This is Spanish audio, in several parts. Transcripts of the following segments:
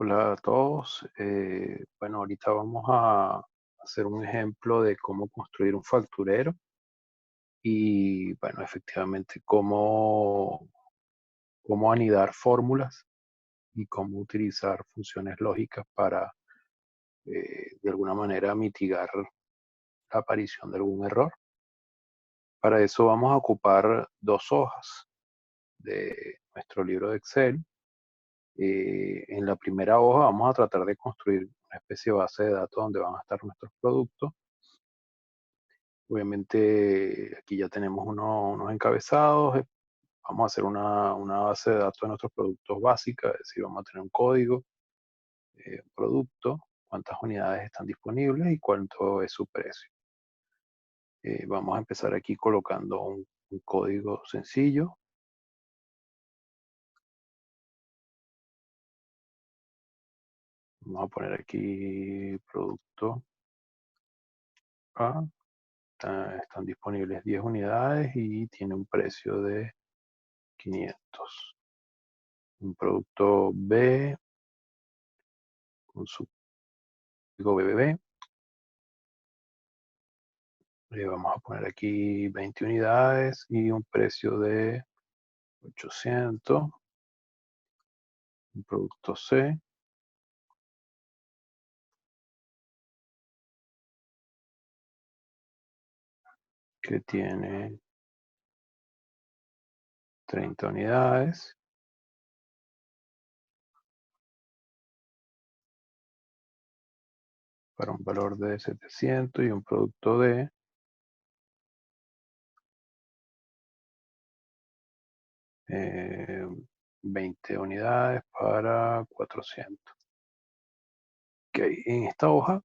Hola a todos. Bueno, ahorita vamos a hacer un ejemplo de cómo construir un facturero y, bueno, efectivamente cómo anidar fórmulas y cómo utilizar funciones lógicas para, de alguna manera, mitigar la aparición de algún error. Para eso vamos a ocupar dos hojas de nuestro libro de Excel. En la primera hoja vamos a tratar de construir una especie de base de datos donde van a estar nuestros productos. Obviamente aquí ya tenemos unos encabezados. Vamos a hacer una base de datos de nuestros productos básica, es decir, vamos a tener un código, un producto, cuántas unidades están disponibles y cuánto es su precio. Vamos a empezar aquí colocando un código sencillo. Vamos a poner aquí producto A. Están disponibles 10 unidades y tiene un precio de 500. Un producto B con su código BBB. Le vamos a poner aquí 20 unidades y un precio de 800. Un producto C que tiene 30 unidades. Para un valor de 700 y un producto D 20 unidades para 400. Ok, en esta hoja,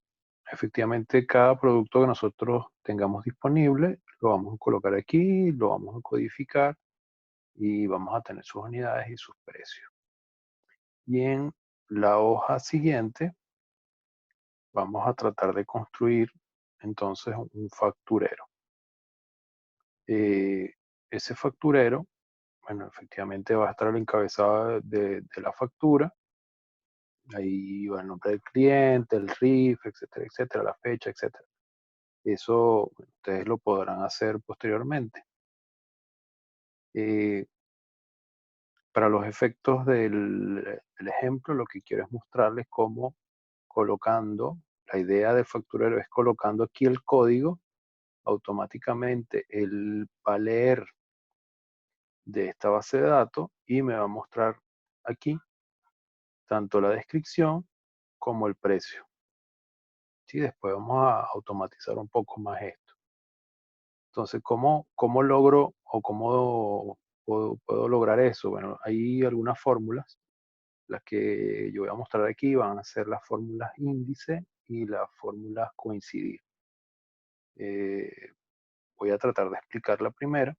efectivamente, cada producto que nosotros tengamos disponible, lo vamos a colocar aquí, lo vamos a codificar y vamos a tener sus unidades y sus precios. Y en la hoja siguiente, vamos a tratar de construir entonces un facturero. Eh, Ese facturero, bueno, efectivamente va a estar el encabezado de la factura. Ahí va el nombre del cliente, el RIF, etcétera, etcétera, la fecha, etcétera. Eso bueno, ustedes lo podrán hacer posteriormente. Eh, para los efectos del ejemplo, lo que quiero es mostrarles cómo colocando, la idea del facturero es colocando aquí el código, automáticamente él va a leer de esta base de datos y me va a mostrar aquí tanto la descripción como el precio. ¿Sí? Después vamos a automatizar un poco más esto. Entonces, ¿cómo logro o cómo puedo lograr eso? Bueno, hay algunas fórmulas. Las que yo voy a mostrar aquí van a ser las fórmulas índice y las fórmulas coincidir. Eh, Voy a tratar de explicar la primera.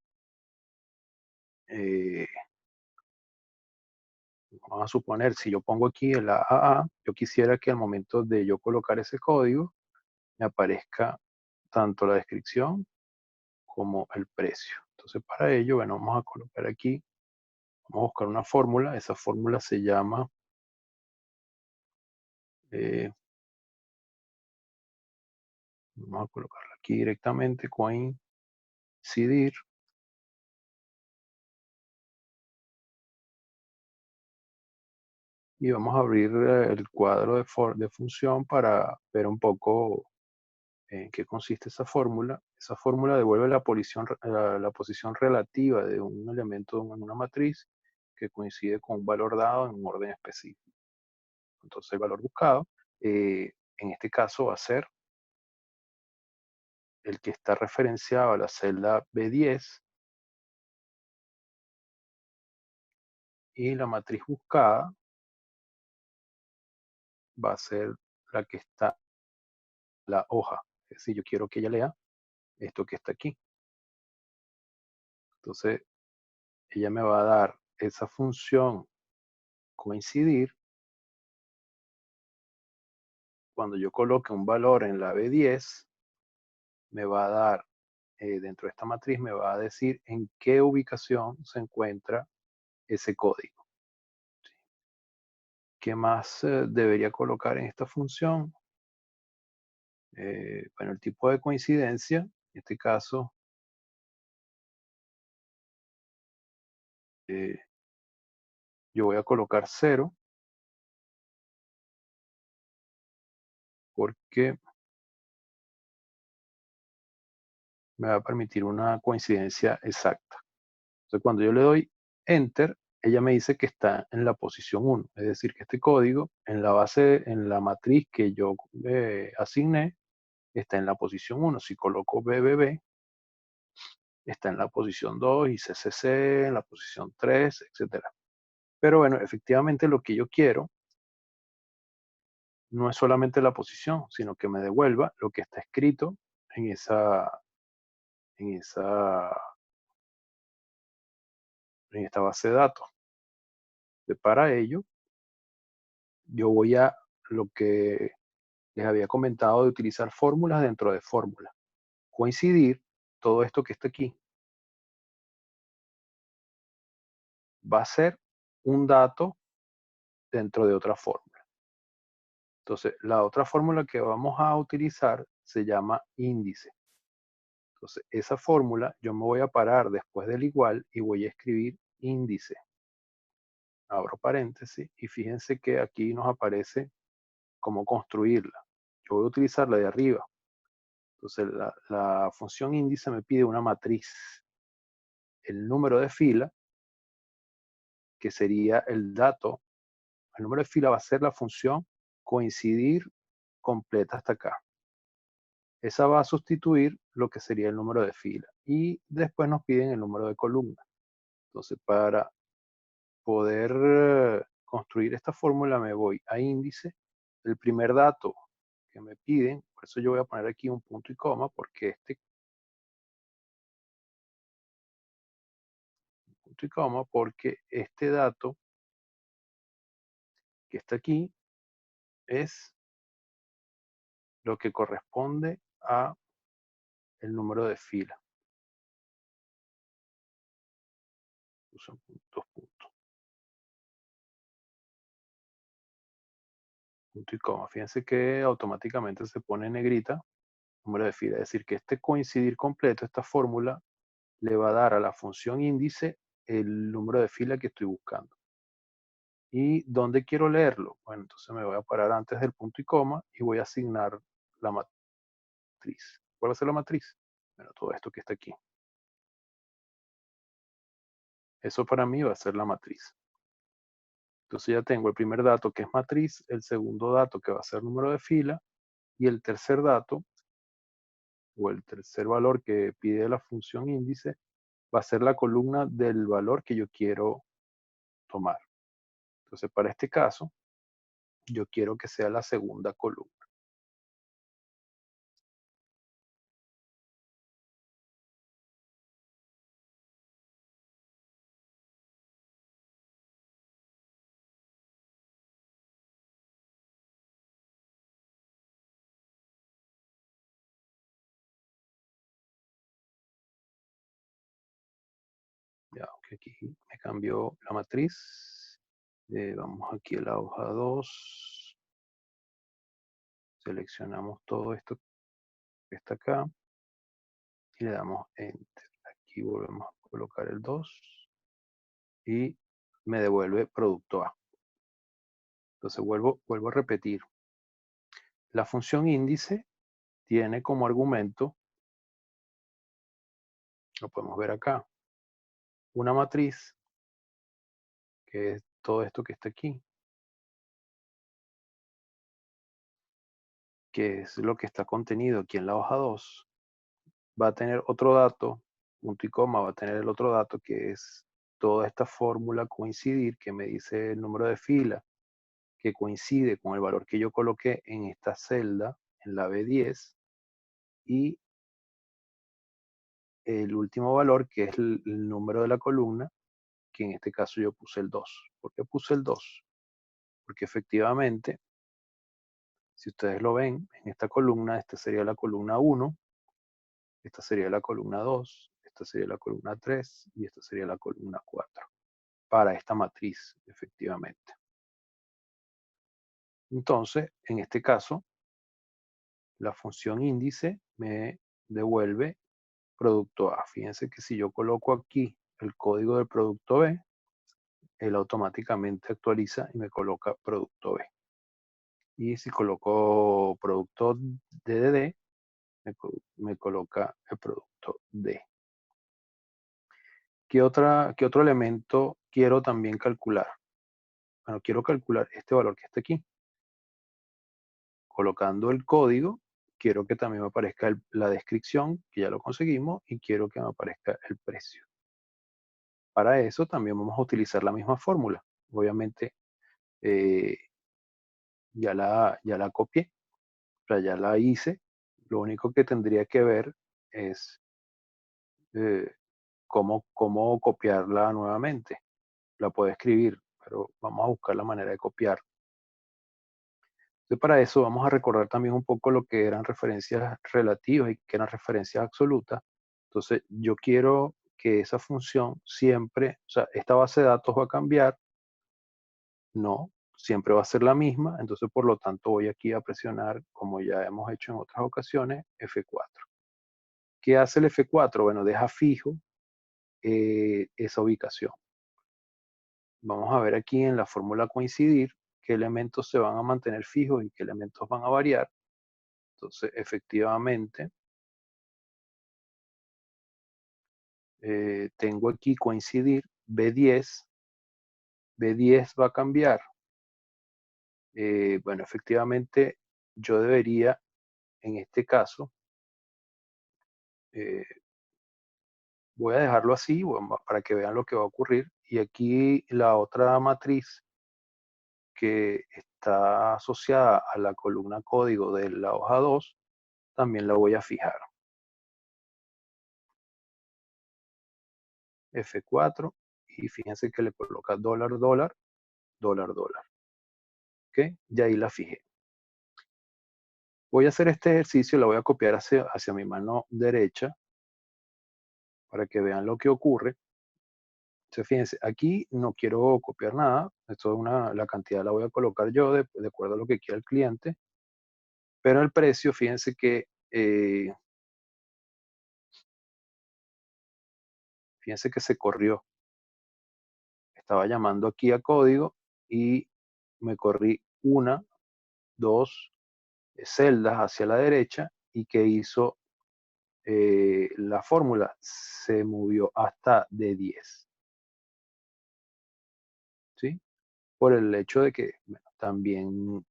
Eh, Vamos a suponer, si yo pongo aquí el AAA, yo quisiera que al momento de yo colocar ese código, me aparezca tanto la descripción como el precio. Entonces, para ello, bueno, vamos a colocar aquí, vamos a buscar una fórmula. Esa fórmula se llama, eh, vamos a colocarla aquí directamente, coincidir. Y vamos a abrir el cuadro de función para ver un poco en qué consiste esa fórmula. Esa fórmula devuelve la posición relativa de un elemento en una matriz que coincide con un valor dado en un orden específico. Entonces el valor buscado, en este caso va a ser el que está referenciado a la celda B10 y la matriz buscada va a ser la que está la hoja. Es decir, yo quiero que ella lea esto que está aquí. Entonces, ella me va a dar esa función coincidir cuando yo coloque un valor en la B10, me va a dar, dentro de esta matriz, me va a decir en qué ubicación se encuentra ese código. ¿Qué más debería colocar en esta función? Bueno, el tipo de coincidencia, en este caso, eh, yo voy a colocar 0 porque me va a permitir una coincidencia exacta. Entonces, cuando yo le doy Enter, ella me dice que está en la posición 1. Es decir, que este código en la base, en la matriz que yo asigné, está en la posición 1. Si coloco BBB, está en la posición 2 y CCC en la posición 3, etcétera. Pero bueno, efectivamente lo que yo quiero no es solamente la posición, sino que me devuelva lo que está escrito en en esa, en esta base de datos. Para ello, yo voy a lo que les había comentado de utilizar fórmulas dentro de fórmulas. Coincidir, todo esto que está aquí, va a ser un dato dentro de otra fórmula. Entonces, la otra fórmula que vamos a utilizar se llama índice. Entonces, esa fórmula yo me voy a parar después del igual y voy a escribir índice. Abro paréntesis y fíjense que aquí nos aparece cómo construirla. Yo voy a utilizar la de arriba. Entonces, la función índice me pide una matriz. El número de fila, que sería el dato, el número de fila va a ser la función coincidir completa hasta acá. Esa va a sustituir lo que sería el número de fila. Y después nos piden el número de columna. Entonces, para poder construir esta fórmula me voy a índice. El primer dato que me piden, por eso yo voy a poner aquí un punto y coma, porque este dato que está aquí es lo que corresponde a el número de fila. Puse dos puntos. Punto y coma. Fíjense que automáticamente se pone en negrita número de fila. Es decir, que este coincidir completo, esta fórmula, le va a dar a la función índice el número de fila que estoy buscando. ¿Y dónde quiero leerlo? Bueno, entonces me voy a parar antes del punto y coma y voy a asignar la matriz. ¿Cuál va a ser la matriz? Bueno, todo esto que está aquí. Eso para mí va a ser la matriz. Entonces ya tengo el primer dato que es matriz, el segundo dato que va a ser número de fila y el tercer dato o el tercer valor que pide la función índice va a ser la columna del valor que yo quiero tomar. Entonces para este caso yo quiero que sea la segunda columna. Ya, aunque aquí me cambió la matriz. Vamos aquí a la hoja 2. Seleccionamos todo esto que está acá y le damos Enter. Aquí volvemos a colocar el 2 y me devuelve producto A. Entonces vuelvo a repetir. La función índice tiene como argumento, lo podemos ver acá, una matriz, que es todo esto que está aquí, que es lo que está contenido aquí en la hoja 2. Va a tener otro dato, punto y coma, va a tener el otro dato que es toda esta fórmula coincidir, que me dice el número de fila, que coincide con el valor que yo coloqué en esta celda, en la B10, y el último valor, que es el número de la columna, que en este caso yo puse el 2. ¿Por qué puse el 2? Porque efectivamente, si ustedes lo ven, en esta columna, esta sería la columna 1, esta sería la columna 2, esta sería la columna 3 y esta sería la columna 4 para esta matriz, efectivamente. Entonces, en este caso, la función índice me devuelve producto A. Fíjense que si yo coloco aquí el código del producto B, él automáticamente actualiza y me coloca producto B. Y si coloco producto DDD, me coloca el producto D. ¿Qué otro elemento quiero también calcular? Bueno, quiero calcular este valor que está aquí. Colocando el código, quiero que también me aparezca la descripción, que ya lo conseguimos, y quiero que me aparezca el precio. Para eso también vamos a utilizar la misma fórmula. Obviamente, eh, ya la copié, o sea, ya la hice. Lo único que tendría que ver es eh, cómo copiarla nuevamente. La puedo escribir, pero vamos a buscar la manera de copiar. Entonces, para eso vamos a recordar también un poco lo que eran referencias relativas y que eran referencias absolutas. Entonces, yo quiero que esa función siempre, o sea, esta base de datos va a cambiar, no, siempre va a ser la misma. Entonces, por lo tanto, voy aquí a presionar, como ya hemos hecho en otras ocasiones, F4. ¿Qué hace el F4? Bueno, deja fijo esa ubicación. Vamos a ver aquí en la fórmula coincidir qué elementos se van a mantener fijos y qué elementos van a variar. Entonces, efectivamente, tengo aquí coincidir B10. B10 va a cambiar. Bueno, efectivamente, yo debería, en este caso, eh, voy a dejarlo así bueno, para que vean lo que va a ocurrir. Y aquí la otra matriz que está asociada a la columna código de la hoja 2, también la voy a fijar. F4 y fíjense que le coloca dólar, dólar, dólar, dólar. ¿Ok? Y ahí la fijé. Voy a hacer este ejercicio, la voy a copiar hacia mi mano derecha para que vean lo que ocurre. Entonces, fíjense, aquí no quiero copiar nada. Esto es la cantidad la voy a colocar yo de acuerdo a lo que quiera el cliente. Pero el precio, fíjense que, fíjense que se corrió. Estaba llamando aquí a código y me corrí una, dos celdas hacia la derecha y que hizo la fórmula se movió hasta de 10. ¿Sí? Por el hecho de que bueno, también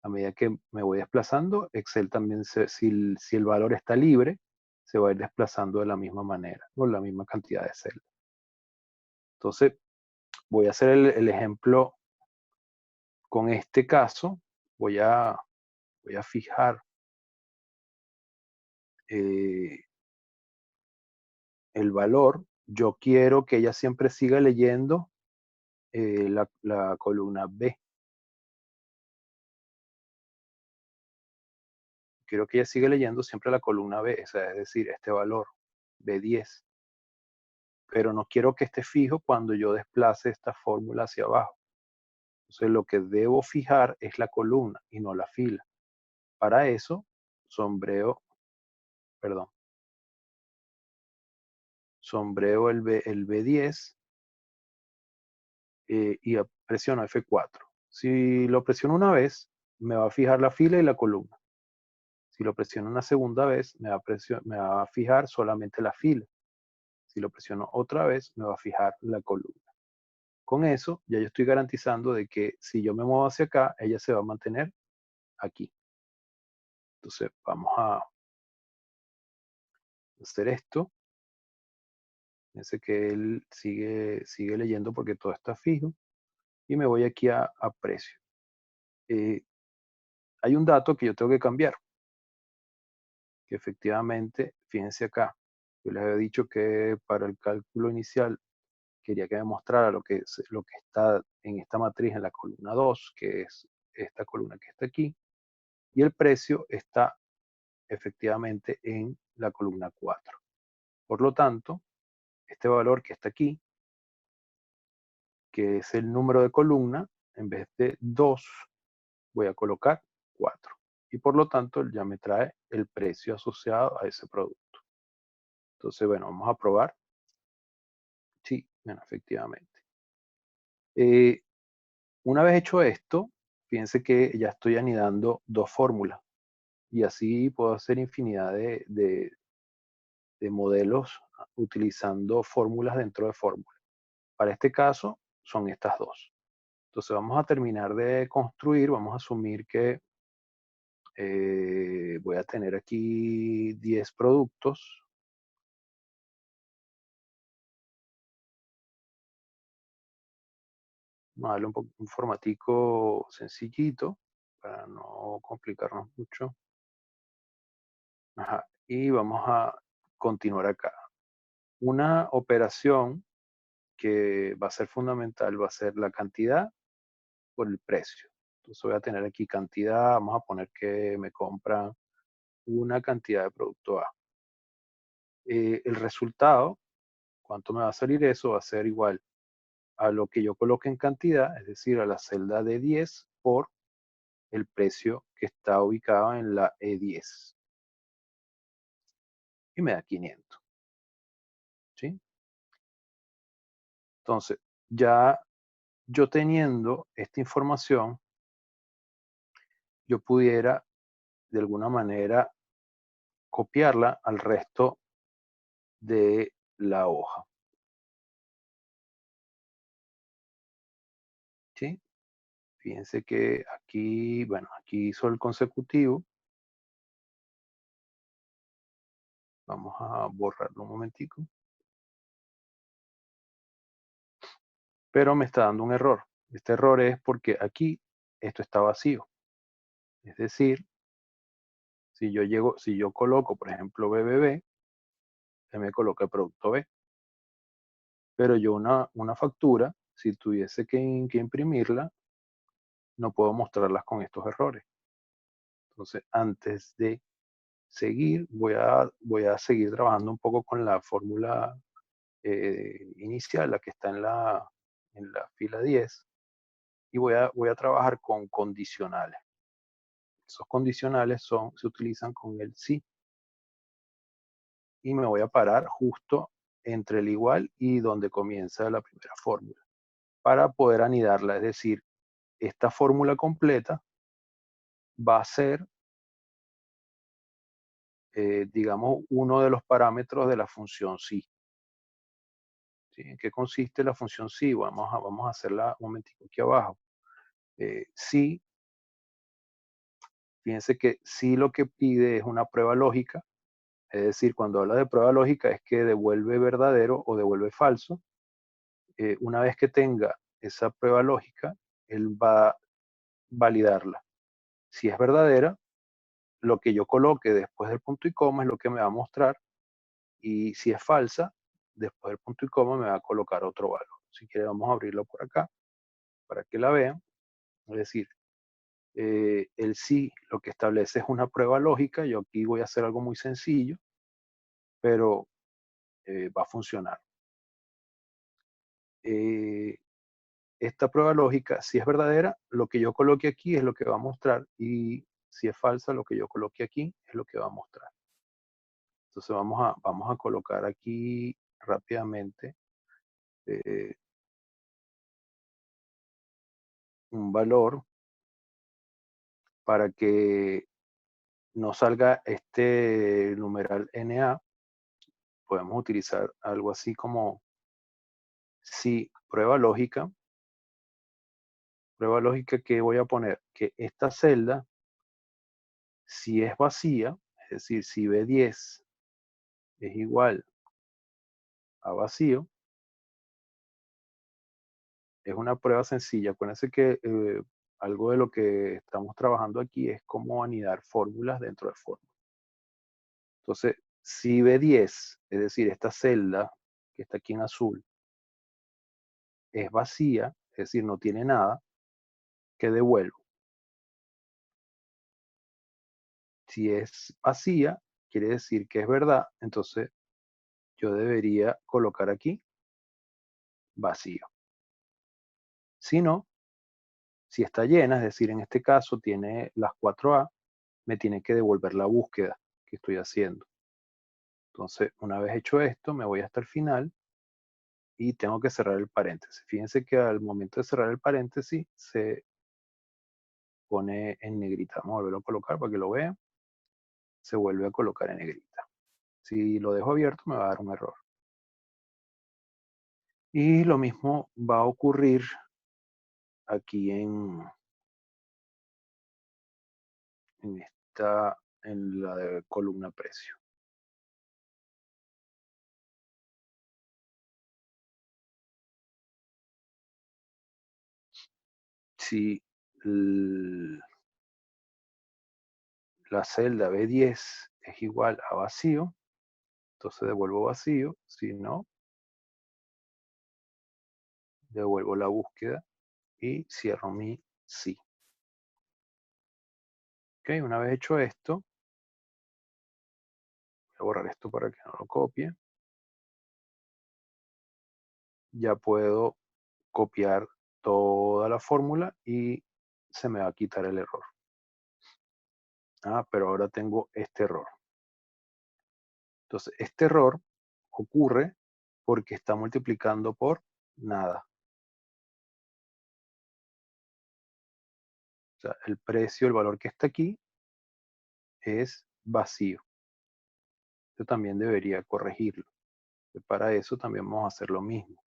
a medida que me voy desplazando, Excel también, si el valor está libre, se va a ir desplazando de la misma manera, con la misma cantidad de celdas. Entonces, voy a hacer el ejemplo con este caso. Voy a, voy a fijar eh, el valor. Yo quiero que ella siempre siga leyendo la columna B. Quiero que ella siga leyendo siempre la columna B, o sea, es decir, este valor, B10. Pero no quiero que esté fijo cuando yo desplace esta fórmula hacia abajo. Entonces, lo que debo fijar es la columna y no la fila. Para eso, sombreo, perdón, sombreo el B10 y presiono F4. Si lo presiono una vez, me va a fijar la fila y la columna. Si lo presiono una segunda vez, me va a fijar solamente la fila. Si lo presiono otra vez, me va a fijar la columna. Con eso, ya yo estoy garantizando de que si yo me muevo hacia acá, ella se va a mantener aquí. Entonces, vamos a hacer esto. Fíjense que él sigue leyendo porque todo está fijo. Y me voy aquí a precio. Eh, hay un dato que yo tengo que cambiar. Que efectivamente, fíjense acá. Yo les había dicho que para el cálculo inicial quería que me mostrara lo que está en esta matriz en la columna 2, que es esta columna que está aquí. Y el precio está efectivamente en la columna 4. Por lo tanto, este valor que está aquí, que es el número de columna, en vez de 2 voy a colocar 4. Y por lo tanto, él ya me trae el precio asociado a ese producto. Entonces, bueno, vamos a probar. Sí, bueno, efectivamente. Eh, una vez hecho esto, fíjense que ya estoy anidando dos fórmulas y así puedo hacer infinidad de modelos utilizando fórmulas dentro de fórmulas. Para este caso, son estas dos. Entonces vamos a terminar de construir, vamos a asumir que voy a tener aquí 10 productos. Vamos a darle un formatico sencillito para no complicarnos mucho. Ajá, y vamos a continuar acá. Una operación que va a ser fundamental va a ser la cantidad por el precio. Entonces voy a tener aquí cantidad, vamos a poner que me compran una cantidad de producto A. El resultado, cuánto me va a salir eso, va a ser igual a lo que yo coloque en cantidad, es decir, a la celda de 10 por el precio que está ubicado en la E10. Y me da 500. ¿Sí? Entonces, ya yo teniendo esta información, yo pudiera de alguna manera copiarla al resto de la hoja. ¿Sí? Fíjense que aquí, bueno, aquí hizo el consecutivo. Vamos a borrarlo un momentico. Pero me está dando un error. Este error es porque aquí esto está vacío. Es decir, si yo coloco, por ejemplo, BBB, se me coloca el producto B. Pero yo una factura, si tuviese que imprimirla, no puedo mostrarlas con estos errores. Entonces, antes de seguir, voy a seguir trabajando un poco con la fórmula inicial, la que está en la fila 10, y voy a trabajar con condicionales. Esos condicionales se utilizan con el sí, y me voy a parar justo entre el igual y donde comienza la primera fórmula, para poder anidarla. Es decir, esta fórmula completa va a ser, digamos, uno de los parámetros de la función sí. ¿Sí? ¿En qué consiste la función sí? Vamos a hacerla un momentico aquí abajo. Sí, fíjense que sí lo que pide es una prueba lógica, es decir, cuando habla de prueba lógica es que devuelve verdadero o devuelve falso. Una vez que tenga esa prueba lógica, él va a validarla. Si es verdadera, lo que yo coloque después del punto y coma es lo que me va a mostrar, y si es falsa, después del punto y coma me va a colocar otro valor. Si quiere, vamos a abrirlo por acá para que la vean. Es decir, el sí lo que establece es una prueba lógica. Yo aquí voy a hacer algo muy sencillo, pero va a funcionar. Eh, esta prueba lógica, si es verdadera, lo que yo coloque aquí es lo que va a mostrar, y si es falsa, lo que yo coloque aquí es lo que va a mostrar. Entonces vamos a colocar aquí rápidamente eh, un valor para que no salga este numeral NA. Podemos utilizar algo así como si prueba lógica que voy a poner que esta celda, si es vacía, es decir, si B10 es igual a vacío, es una prueba sencilla. Acuérdense que algo de lo que estamos trabajando aquí es cómo anidar fórmulas dentro de fórmulas. Entonces, si B10, es decir, esta celda que está aquí en azul, es vacía, es decir, no tiene nada, ¿qué devuelvo? Si es vacía, quiere decir que es verdad, entonces yo debería colocar aquí vacío. Si no, Si está llena, es decir, en este caso tiene las 4A, me tiene que devolver la búsqueda que estoy haciendo. Entonces, una vez hecho esto, me voy hasta el final y tengo que cerrar el paréntesis. Fíjense que al momento de cerrar el paréntesis se pone en negrita. Vamos a volverlo a colocar para que lo vean. Se vuelve a colocar en negrita. Si lo dejo abierto me va a dar un error. Y lo mismo va a ocurrir aquí en la de columna precio. Si la celda B10 es igual a vacío, entonces devuelvo vacío. Si no, devuelvo la búsqueda y cierro mi sí. Ok, una vez hecho esto, voy a borrar esto para que no lo copie. Ya puedo copiar toda la fórmula y se me va a quitar el error. Pero ahora tengo este error. Entonces, este error ocurre porque está multiplicando por nada. O sea, el precio, el valor que está aquí, es vacío. Yo también debería corregirlo. Y para eso también vamos a hacer lo mismo.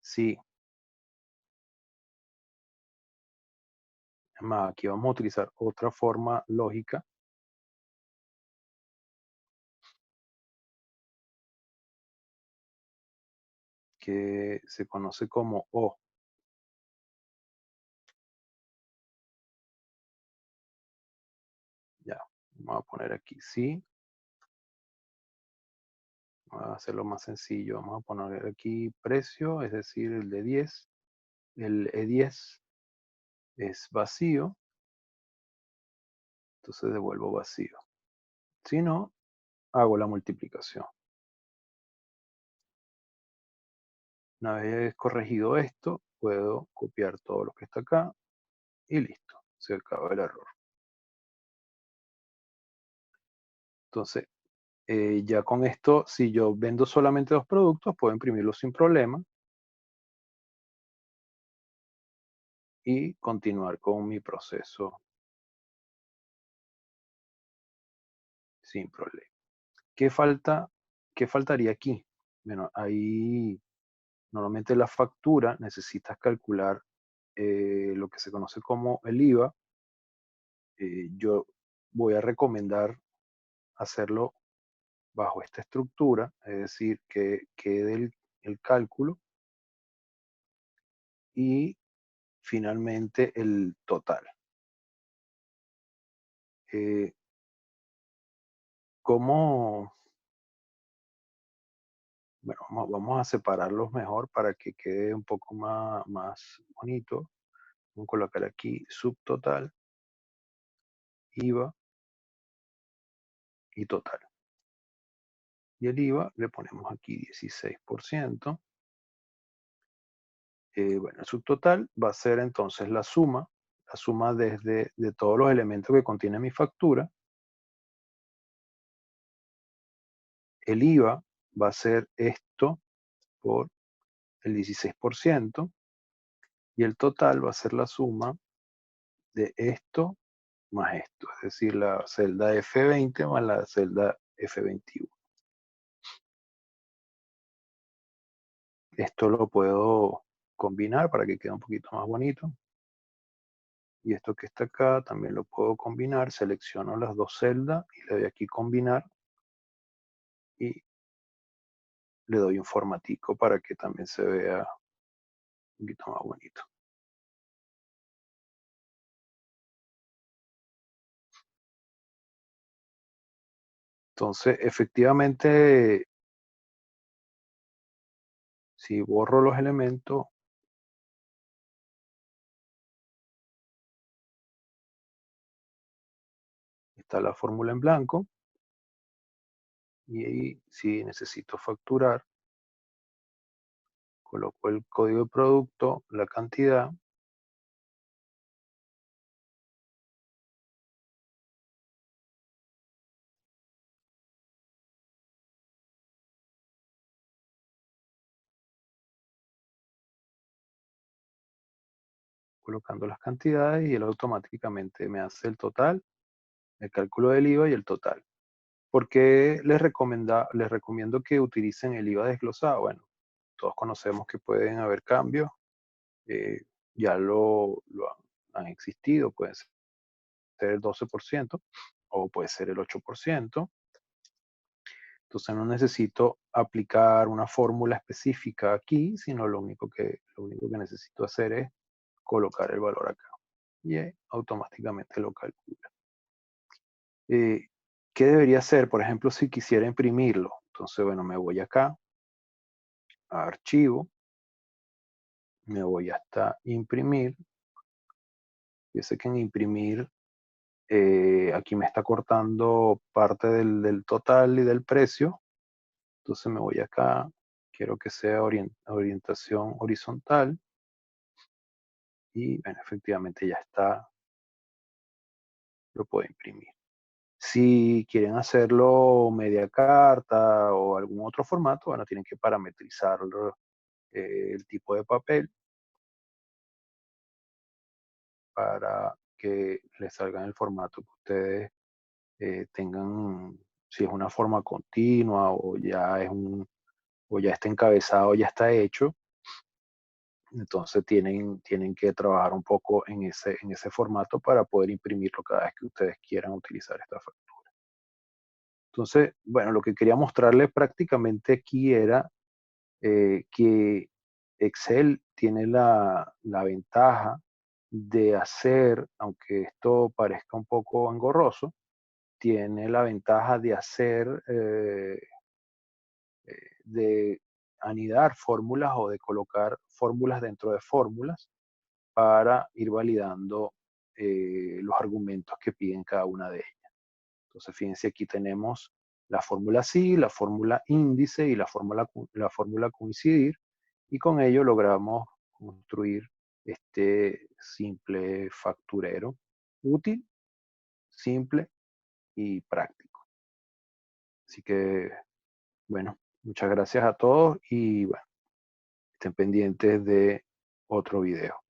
Sí, además aquí vamos a utilizar otra forma lógica que se conoce como O. Ya, vamos a poner aquí sí. Vamos a hacerlo más sencillo. Vamos a poner aquí precio, es decir, el de 10. El E10 es vacío, entonces devuelvo vacío. Si no, hago la multiplicación. Una vez corregido esto, puedo copiar todo lo que está acá y listo, se acaba el error. Entonces, ya con esto, si yo vendo solamente dos productos, puedo imprimirlos sin problema y continuar con mi proceso sin problema. ¿Qué falta? ¿Qué faltaría aquí? Bueno, ahí normalmente la factura necesitas calcular lo que se conoce como el IVA. Yo voy a recomendar hacerlo bajo esta estructura, es decir, que quede el cálculo y finalmente el total. Eh, ¿Cómo? Bueno, vamos a separarlos mejor para que quede un poco más bonito. Vamos a colocar aquí subtotal, IVA y total. Y el IVA le ponemos aquí 16%. Bueno, el subtotal va a ser entonces la suma de todos los elementos que contiene mi factura. El IVA va a ser esto por el 16% y el total va a ser la suma de esto más esto, es decir, la celda F20 más la celda F21. Esto lo puedo combinar para que quede un poquito más bonito. Y esto que está acá también lo puedo combinar. Selecciono las dos celdas y le doy aquí combinar y le doy un formatico para que también se vea un poquito más bonito. Entonces, efectivamente, si borro los elementos, está la fórmula en blanco. Y ahí, si necesito facturar, coloco el código de producto, la cantidad colocando las cantidades y él automáticamente me hace el total, el cálculo del IVA y el total. ¿Por qué les recomiendo que utilicen el IVA desglosado? Bueno, todos conocemos que pueden haber cambios, eh, ya lo han existido, puede ser el 12% o puede ser el 8%. Entonces no necesito aplicar una fórmula específica aquí, sino lo único que necesito hacer es colocar el valor acá y automáticamente lo calcula. Eh, ¿Qué debería hacer? Por ejemplo, si quisiera imprimirlo. Entonces, bueno, me voy acá a archivo, me voy hasta imprimir. Fíjese que en imprimir, aquí me está cortando parte del total y del precio. Entonces me voy acá, quiero que sea orientación horizontal y bueno, efectivamente ya está, lo puedo imprimir. Si quieren hacerlo media carta o algún otro formato, bueno, tienen que parametrizar el tipo de papel para que les salga en el formato que ustedes tengan, si es una forma continua o ya está encabezado, ya está hecho. Entonces tienen que trabajar un poco en ese formato para poder imprimirlo cada vez que ustedes quieran utilizar esta factura. Entonces, bueno, lo que quería mostrarles prácticamente aquí era que Excel tiene la ventaja de hacer, aunque esto parezca un poco engorroso, tiene la ventaja de hacer, de anidar fórmulas o de colocar fórmulas dentro de fórmulas para ir validando los argumentos que piden cada una de ellas. Entonces, fíjense, aquí tenemos la fórmula sí, la fórmula índice y la fórmula coincidir, y con ello logramos construir este simple facturero útil, simple y práctico. Así que, bueno, muchas gracias a todos y bueno, estén pendientes de otro video.